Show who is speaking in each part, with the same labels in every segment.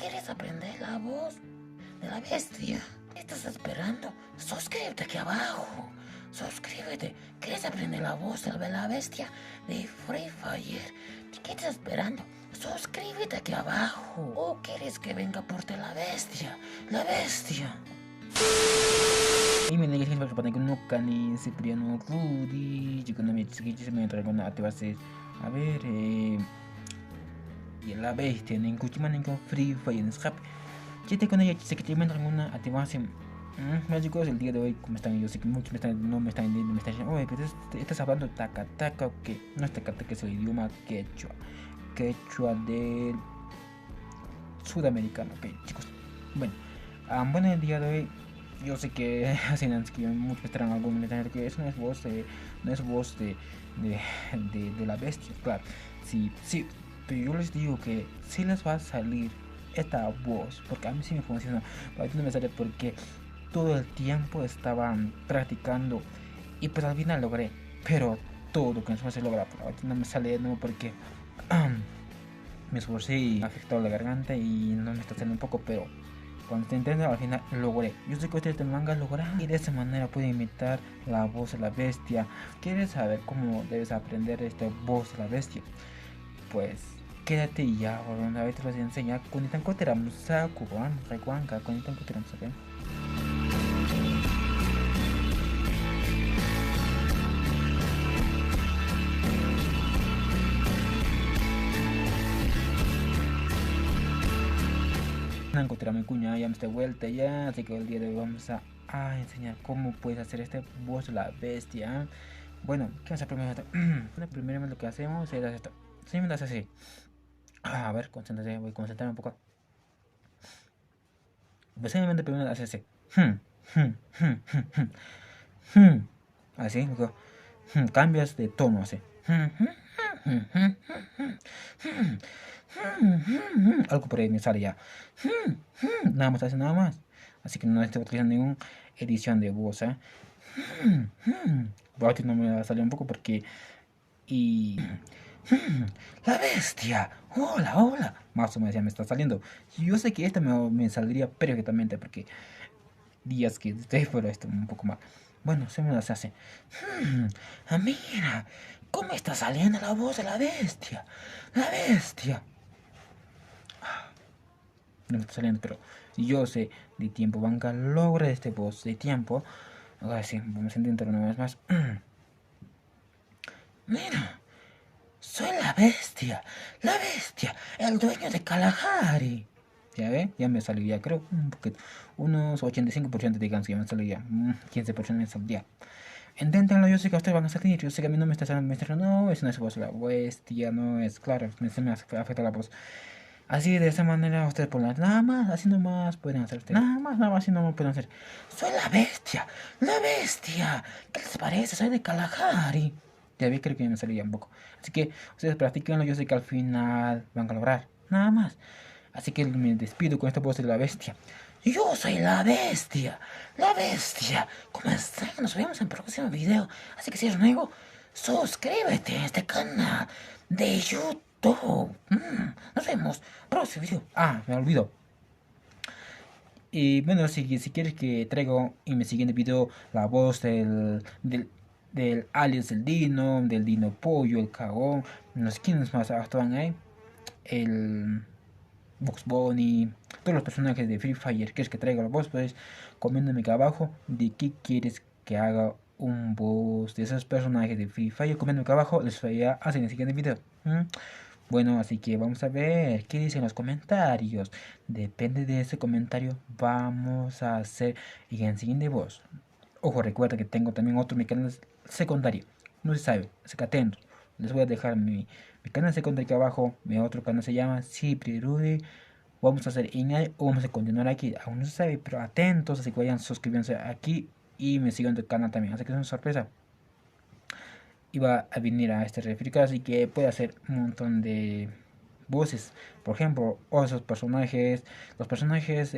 Speaker 1: quieres aprender la voz de la bestia? ¿Qué estás esperando? Suscríbete aquí abajo. Suscríbete. ¿Quieres aprender la voz de la bestia de Free Fire? ¿Qué estás esperando? Suscríbete aquí abajo. ¿O quieres que venga por ti la bestia? La bestia.
Speaker 2: Y me negras que para que no cani Cipriano Rudy, yo con mi chiquillos me entra con activaciones. A ver, y la bestia en Kuchiman en Free Fire en Scrap. Ya te con ella sé que te me entra una activación. Chicos, el día de hoy, como están, yo sé que muchos no me están entendiendo, me están diciendo, oye, pero estás hablando taca taca o qué. No es taca taca, es el idioma quechua. Quechua del sudamericano, ok, chicos. Bueno, bueno, el día de hoy yo sé que hacen antes que muchos estarán algún mensaje que eso no es voz de, no es voz de la bestia, claro. Sí, sí, pero yo les digo que sí les va a salir esta voz, porque a mí sí me funciona. A ti no me sale porque todo el tiempo estaban practicando y pues al final logré, pero todo lo que no se logra, pero a ti no me sale no porque me esforcé y me ha afectado la garganta y no me está saliendo un poco, pero cuando te intento al final logré. Yo sé que ustedes te van a lograr y de esa manera pueden imitar la voz de la bestia. ¿Quieres saber cómo debes aprender esta voz de la bestia? Pues quédate y ya, una vez te lo voy a enseñar. Con tan coteram saco, recuanca, con tan coteram saco. Encontrarme cuña, ya me estoy vuelta ya, así que el día de hoy vamos a enseñar cómo puedes hacer este voz de la bestia. Bueno, ¿qué vamos a hacer primero? Primero lo que hacemos es esto. Si me das así. A ver, concéntrate, voy a concentrarme un poco. Pues simplemente primero haces así. Así, luego cambias de tono así. Algo por ahí me sale ya. Nada más hace nada más. Así que no estoy utilizando ninguna edición de voz, ¿eh? Ahorita no me va a salir un poco porque... Y... La bestia. Hola, hola. Más o menos ya me está saliendo. Yo sé que esta me saldría perfectamente porque... Días que estoy, pero esto un poco mal. Bueno, se me las hace. Mira, ¿cómo está saliendo la voz de la bestia? La bestia. No me está saliendo, pero yo sé de tiempo. Banca logra este voz de tiempo. Ahora sí, vamos a intentar una vez más. Mira, soy la bestia, el dueño de Kalahari. Ya ve, ya me salió ya, creo, unos 85% de que ya me salió ya, 15% me salió ya. Inténtenlo, yo sé que ustedes van a salir, yo sé que a mí no me está saliendo, no, eso no es voz, la bestia no es, claro, se me afecta la voz. Así de esa manera ustedes pueden hacer, nada más, así nomás pueden hacer ustedes, nada más, así nomás pueden hacer. Soy la bestia, ¿qué les parece? Soy de Kalahari. Ya vi, creo que me salía un poco. Así que ustedes practiquenlo, yo sé que al final van a lograr, nada más. Así que me despido con esta voz de la bestia. Yo soy la bestia. ¿Cómo están? Nos vemos en el próximo video. Así que si eres nuevo, suscríbete a este canal de YouTube. Nos vemos. Próximo video. Me olvido. Y bueno, si quieres que traigo en mi siguiente video la voz del alias del Dino Pollo, el Cagón, los quienes más actúan ahí, el Box Bunny, todos los personajes de Free Fire. ¿Quieres que traiga la voz? Pues coméntame acá abajo de qué quieres que haga un voz de esos personajes de Free Fire. Coméntame acá abajo, les voy a hacer en el siguiente video. Bueno, así que vamos a ver qué dicen los comentarios. Depende de ese comentario, vamos a hacer el siguiente voz. Ojo, recuerda que tengo también otro mi canal secundario. No se sabe, así que atentos. Les voy a dejar mi canal secundario aquí abajo. Mi otro canal se llama Cipri Rudy. Vamos a hacer en ahí o vamos a continuar aquí. Aún no se sabe, pero atentos. Así que vayan suscribiéndose aquí y me sigan el canal también. Así que es una sorpresa. Iba a venir a este refrigerador, así que puede hacer un montón de voces. Por ejemplo, esos personajes, los personajes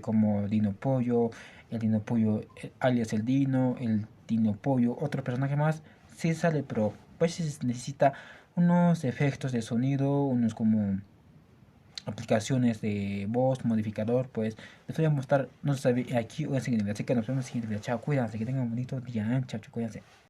Speaker 2: como Dino Pollo, el Dino Pollo alias el Dino Pollo, otro personaje más, sí sale, pero pues necesita unos efectos de sonido, unos como aplicaciones de voz, modificador, pues les voy a mostrar, no sé, aquí o en siguiente. Así que nos vemos en el siguiente video. Chao, cuídense, que tengan un bonito día, chao, cuídense.